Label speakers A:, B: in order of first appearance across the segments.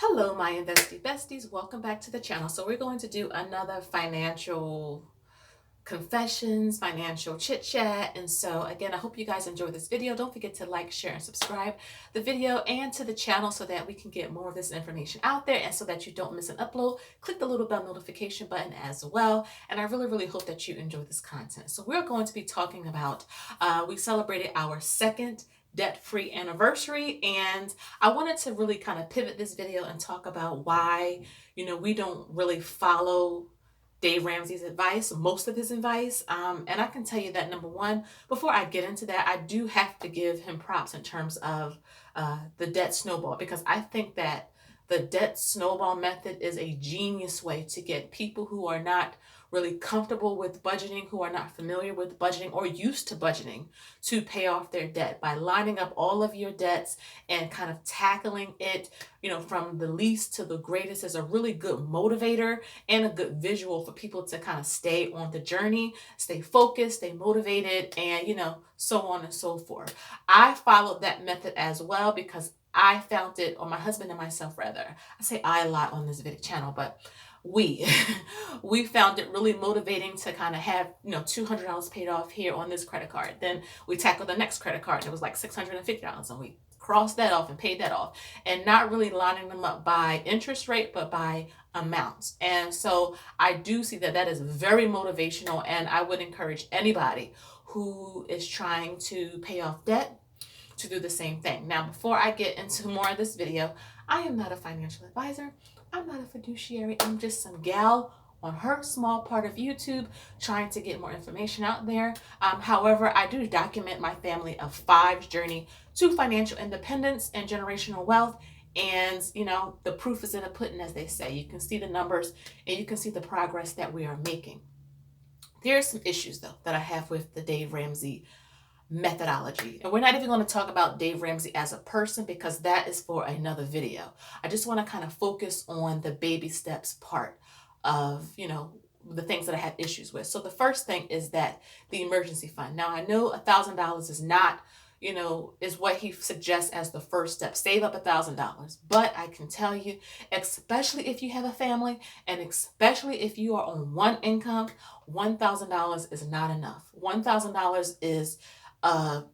A: Hello, my Investie Besties. Welcome back to the channel. So we're going to do another financial confessions, financial chit chat. And so again, I hope you guys enjoy this video. Don't forget to like, share, and subscribe the video and to the channel so that we can get more of this information out there and so that you don't miss an upload. Click the little bell notification button as well. And I really hope that you enjoy this content. So we're going to be talking about, we celebrated our second debt-free anniversary, and I wanted to really kind of pivot this video and talk about why we don't really follow Dave Ramsey's advice, most of his advice. And I can tell you that, number one, before I get into that, I do have to give him props in terms of the debt snowball, because I think that the debt snowball method is a genius way to get people who are not really comfortable with budgeting, who are not familiar with budgeting or used to budgeting, to pay off their debt by lining up all of your debts and kind of tackling it, from the least to the greatest, is a really good motivator and a good visual for people to kind of stay on the journey, stay focused, stay motivated, and so on and so forth. I followed that method as well because I found it, or my husband and myself rather. I say I a lot on this video channel, but we we found it really motivating to kind of have $200 paid off here on this credit card. Then we tackled the next credit card and it was like $650, and we crossed that off and paid that off, and not really lining them up by interest rate but by amounts. And so I do see that that is very motivational, and I would encourage anybody who is trying to pay off debt to do the same thing. Now, before I get into more of this video, I am not a financial advisor. I'm not a fiduciary. I'm just some gal on her small part of YouTube trying to get more information out there. However, I do document my family of five's journey to financial independence and generational wealth. And, the proof is in the pudding, as they say. You can see the numbers and you can see the progress that we are making. There are some issues, though, that I have with the Dave Ramsey methodology. And we're not even going to talk about Dave Ramsey as a person because that is for another video. I just want to kind of focus on the baby steps part of, the things that I have issues with. So the first thing is that the emergency fund. Now, I know $1,000 is not, is what he suggests as the first step. Save up $1,000. But I can tell you, especially if you have a family and especially if you are on one income, $1,000 is not enough. $1,000 is a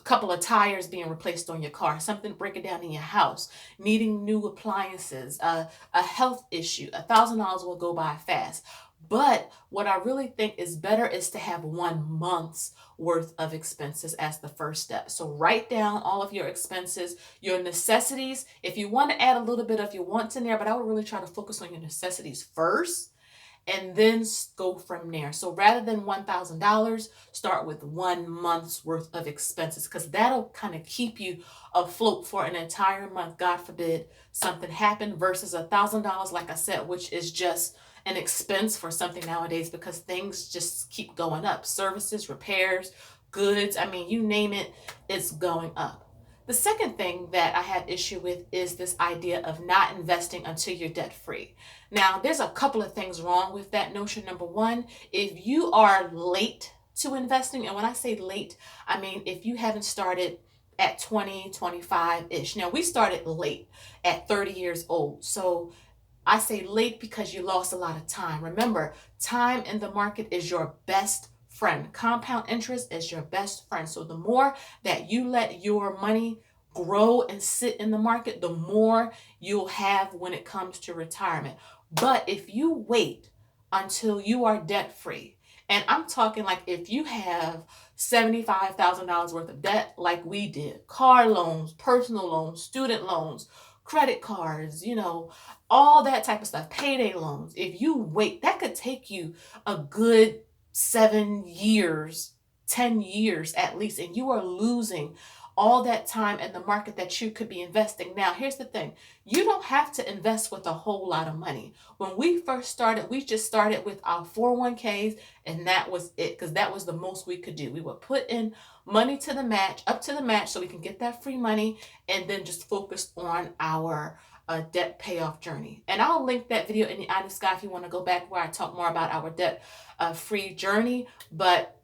A: couple of tires being replaced on your car, something breaking down in your house, needing new appliances, a health issue. $1,000 will go by fast. But what I really think is better is to have 1 month's worth of expenses as the first step. So write down all of your expenses, your necessities. If you want to add a little bit of your wants in there, but I would really try to focus on your necessities first and then go from there. So rather than $1,000, start with 1 month's worth of expenses, because that'll kind of keep you afloat for an entire month. God forbid something happened, versus $1,000, like I said, which is just an expense for something nowadays because things just keep going up. Services, repairs, goods, I mean, you name it, it's going up. The second thing that I have issue with is this idea of not investing until you're debt free. Now, there's a couple of things wrong with that notion. Number one, if you are late to investing, and when I say late, I mean if you haven't started at 20, 25-ish. Now, we started late at 30 years old. So I say late because you lost a lot of time. Remember, time in the market is your best friend. Compound interest is your best friend. So the more that you let your money grow and sit in the market, the more you'll have when it comes to retirement. But if you wait until you are debt free, and I'm talking like if you have $75,000 worth of debt like we did, car loans, personal loans, student loans, credit cards, all that type of stuff, payday loans. If you wait, that could take you a good 7 years, 10 years at least, and you are losing all that time in the market that you could be investing. Now, here's the thing. You don't have to invest with a whole lot of money. When we first started, we just started with our 401ks, and that was it, because that was the most we could do. We would put in money to the match, up to the match, so we can get that free money, and then just focus on our debt payoff journey. And I'll link that video in the eye of the sky if you want to go back where I talk more about our debt free journey. But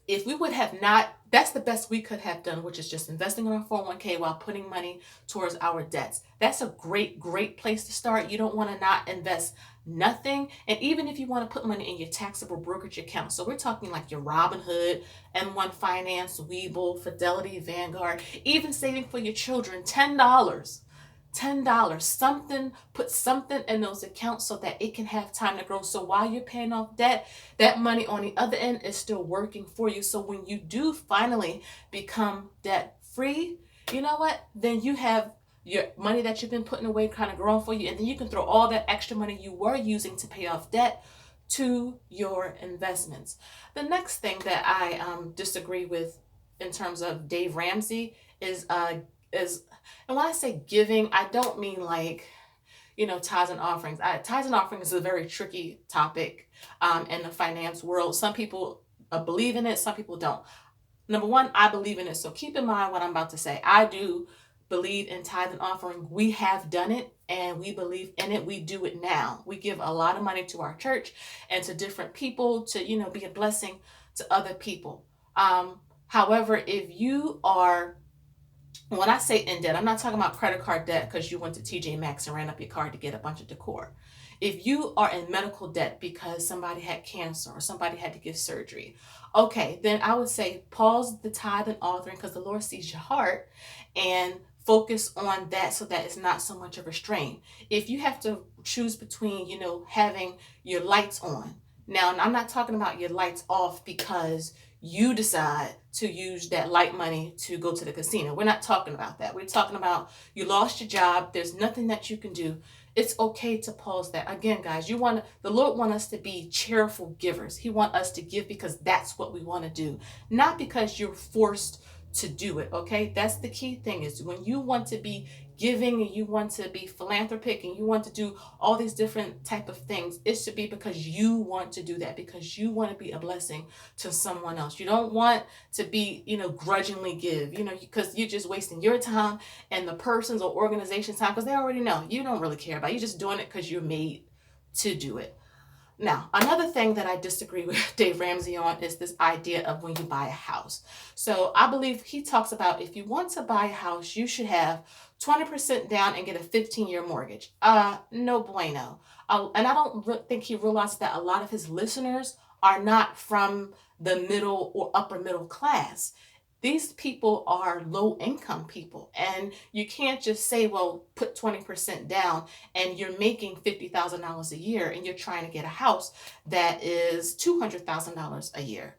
A: if we would have not That's the best we could have done, which is just investing in our 401k while putting money towards our debts. That's a great, great place to start. You don't want to not invest nothing. And even if you want to put money in your taxable brokerage account, so we're talking like your Robinhood, M1 Finance, Webull, Fidelity, Vanguard, even saving for your children, $10, something, put something in those accounts so that it can have time to grow. So while you're paying off debt, that money on the other end is still working for you. So when you do finally become debt free, you know what? Then you have your money that you've been putting away kind of growing for you. And then you can throw all that extra money you were using to pay off debt to your investments. The next thing that I disagree with in terms of Dave Ramsey is and when I say giving, I don't mean like, tithes and offerings. Tithes and offerings is a very tricky topic in the finance world. Some people believe in it, some people don't. Number one, I believe in it. So keep in mind what I'm about to say. I do believe in tithe and offering. We have done it and we believe in it. We do it now. We give a lot of money to our church and to different people to, be a blessing to other people. However, if you are, when I say in debt, I'm not talking about credit card debt because you went to TJ Maxx and ran up your card to get a bunch of decor. If you are in medical debt because somebody had cancer or somebody had to get surgery, okay, then I would say pause the tithe and offering because the Lord sees your heart and focus on that so that it's not so much of a strain. If you have to choose between, having your lights on. Now, I'm not talking about your lights off because you decide to use that light money to go to the casino. We're not talking about that. We're talking about you lost your job. There's nothing that you can do. It's okay to pause that. Again, guys, the Lord wants us to be cheerful givers. He wants us to give because that's what we want to do, not because you're forced to do it. Okay. That's the key thing is when you want to be giving and you want to be philanthropic and you want to do all these different type of things, it should be because you want to do that, because you want to be a blessing to someone else. You don't want to be, grudgingly give, because you're just wasting your time and the person's or organization's time because they already know you don't really care about it. You're just doing it because you're made to do it. Now, another thing that I disagree with Dave Ramsey on is this idea of when you buy a house. So I believe he talks about if you want to buy a house, you should have 20% down and get a 15-year mortgage. No bueno. And I don't think he realizes that a lot of his listeners are not from the middle or upper middle class. These people are low income people, and you can't just say, well, put 20% down and you're making $50,000 a year and you're trying to get a house that is $200,000 a year,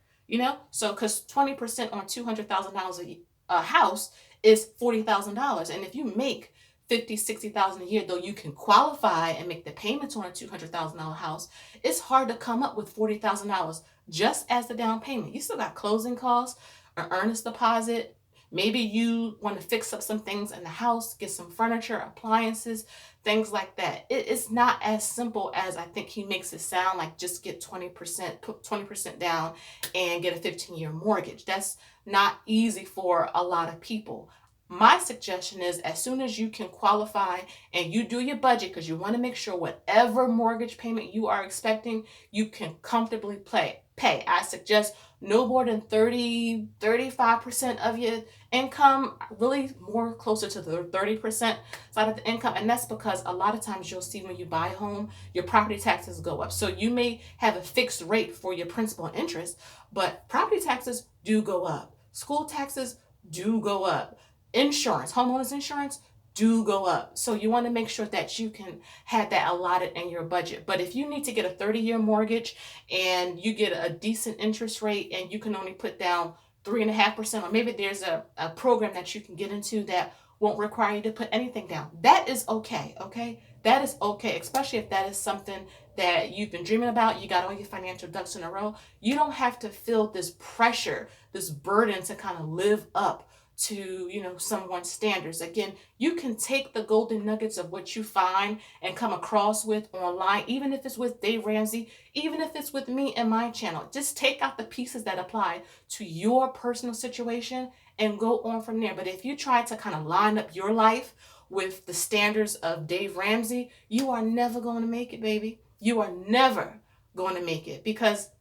A: So, because 20% on $200,000 a house is $40,000. And if you make $50,000-$60,000 a year, though you can qualify and make the payments on a $200,000 house, it's hard to come up with $40,000 just as the down payment. You still got closing costs, an earnest deposit. Maybe you want to fix up some things in the house, get some furniture, appliances, things like that. It's not as simple as I think he makes it sound, like just get 20%, put 20% down and get a 15-year mortgage. That's not easy for a lot of people. My suggestion is as soon as you can qualify and you do your budget, because you want to make sure whatever mortgage payment you are expecting, you can comfortably pay. I suggest no more than 35% of your income, really more closer to the 30% side of the income. And that's because a lot of times you'll see when you buy a home, your property taxes go up. So you may have a fixed rate for your principal and interest, but property taxes do go up. School taxes do go up. Insurance, homeowners insurance do go up. So you want to make sure that you can have that allotted in your budget. But if you need to get a 30-year mortgage and you get a decent interest rate and you can only put down 3.5%, or maybe there's a program that you can get into that won't require you to put anything down, that is okay. Okay. That is okay, especially if that is something that you've been dreaming about. You got all your financial ducks in a row. You don't have to feel this pressure, this burden to kind of live up to someone's standards. Again, you can take the golden nuggets of what you find and come across with online, even if it's with Dave Ramsey, even if it's with me and my channel. Just take out the pieces that apply to your personal situation and go on from there. But if you try to kind of line up your life with the standards of Dave Ramsey, you are never going to make it, baby. You are never going to make it, because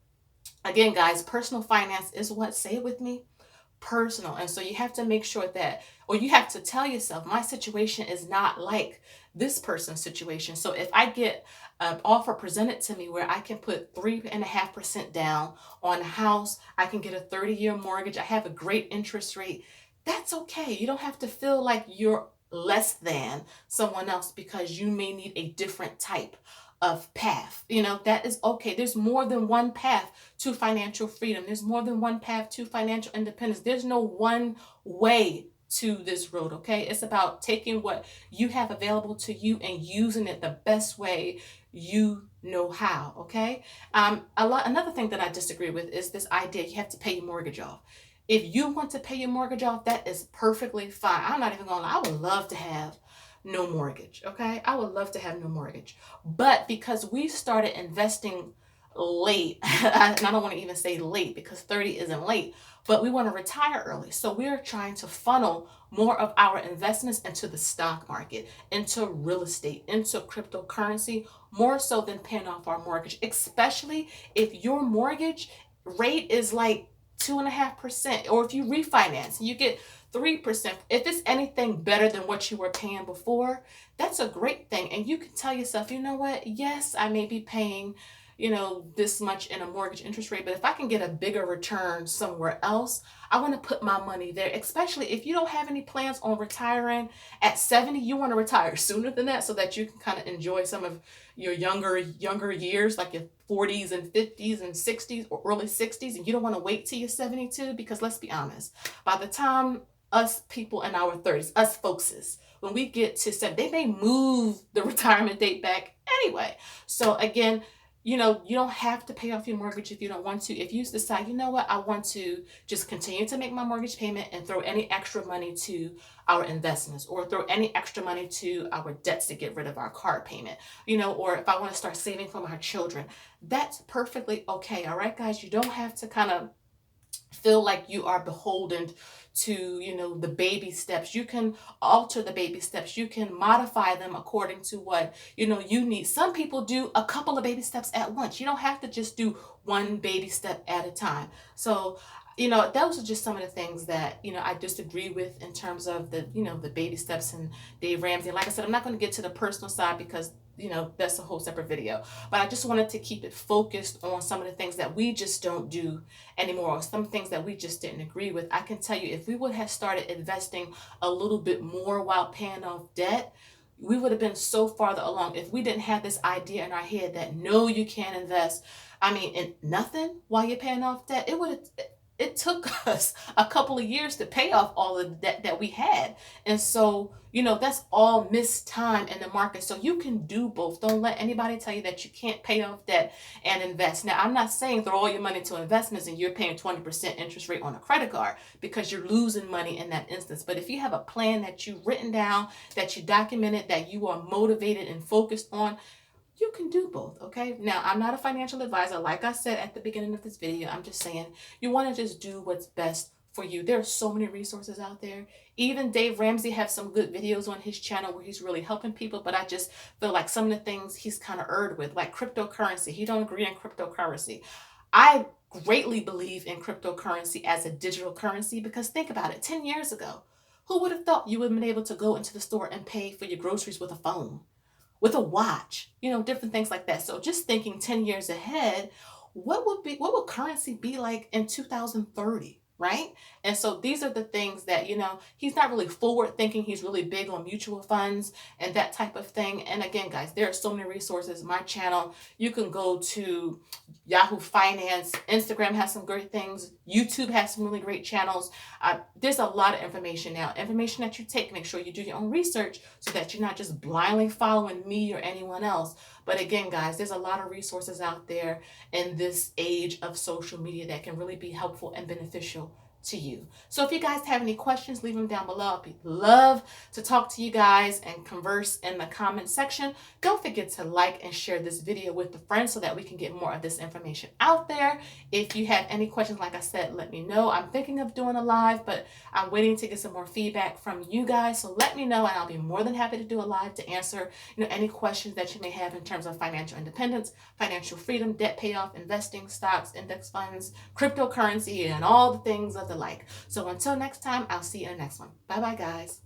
A: again, guys, personal finance is what, say it with me, personal. And so you have to make sure that, or you have to tell yourself, my situation is not like this person's situation. So if I get an offer presented to me where I can put 3.5% down on a house, I can get a 30-year mortgage, I have a great interest rate, that's okay. You don't have to feel like you're less than someone else because you may need a different type of path. That is okay. There's more than one path to financial freedom. There's more than one path to financial independence. There's no one way to this road, okay? It's about taking what you have available to you and using it the best way you know how, okay? Another thing that I disagree with is this idea you have to pay your mortgage off. If you want to pay your mortgage off, that is perfectly fine. I'm not even gonna lie. I would love to have no mortgage, okay? I would love to have no mortgage. But because we started investing late, and I don't want to even say late because 30 isn't late, but we want to retire early. So we're trying to funnel more of our investments into the stock market, into real estate, into cryptocurrency, more so than paying off our mortgage, especially if your mortgage rate is like 2.5%, or if you refinance and you get 3%, if it's anything better than what you were paying before, that's a great thing. And you can tell yourself, you know what? Yes, I may be paying, this much in a mortgage interest rate, but if I can get a bigger return somewhere else, I want to put my money there, especially if you don't have any plans on retiring at 70, you want to retire sooner than that so that you can kind of enjoy some of your younger years, like your 40s and 50s and 60s or early 60s, and you don't want to wait till you're 72, because let's be honest, by the time us people in our 30s, us folkses, when we get to 70, they may move the retirement date back anyway. So again, you don't have to pay off your mortgage if you don't want to. If you decide, you know what, I want to just continue to make my mortgage payment and throw any extra money to our investments, or throw any extra money to our debts to get rid of our car payment, or if I want to start saving for my children, that's perfectly okay. All right, guys, you don't have to kind of feel like you are beholden to the baby steps. You can alter the baby steps. You can modify them according to what you need. Some people do a couple of baby steps at once. You don't have to just do one baby step at a time. So those are just some of the things that I disagree with in terms of the baby steps and Dave Ramsey. Like I said, I'm not going to get to the personal side because that's a whole separate video, but I just wanted to keep it focused on some of the things that we just don't do anymore, or some things that we just didn't agree with. I can tell you, if we would have started investing a little bit more while paying off debt, we would have been so farther along. If we didn't have this idea in our head that no, you can't invest, in nothing while you're paying off debt, it took us a couple of years to pay off all of the debt that we had. And so, that's all missed time in the market. So you can do both. Don't let anybody tell you that you can't pay off debt and invest. Now, I'm not saying throw all your money into investments and you're paying 20% interest rate on a credit card, because you're losing money in that instance. But if you have a plan that you've written down, that you documented, that you are motivated and focused on, you can do both, okay? Now, I'm not a financial advisor. Like I said at the beginning of this video, I'm just saying you want to just do what's best for you. There are so many resources out there. Even Dave Ramsey has some good videos on his channel where he's really helping people, but I just feel like some of the things he's kind of erred with, like cryptocurrency. He don't agree on cryptocurrency. I greatly believe in cryptocurrency as a digital currency, because think about it, 10 years ago, who would have thought you would have been able to go into the store and pay for your groceries with a phone, with a watch, different things like that. So just thinking 10 years ahead, what would currency be like in 2030? Right? And so these are the things that, he's not really forward thinking. He's really big on mutual funds and that type of thing. And again, guys, there are so many resources. My channel, you can go to Yahoo Finance. Instagram has some great things. YouTube has some really great channels. There's a lot of information now. Information that you take, make sure you do your own research so that you're not just blindly following me or anyone else. But again, guys, there's a lot of resources out there in this age of social media that can really be helpful and beneficial to you. So if you guys have any questions, leave them down below. I'd love to talk to you guys and converse in the comment section. Don't forget to like and share this video with a friend so that we can get more of this information out there. If you have any questions, like I said, let me know. I'm thinking of doing a live, but I'm waiting to get some more feedback from you guys. So let me know, and I'll be more than happy to do a live to answer any questions that you may have in terms of financial independence, financial freedom, debt payoff, investing, stocks, index funds, cryptocurrency, and all the things of the the like. So until next time, I'll see you in the next one. Bye bye, guys.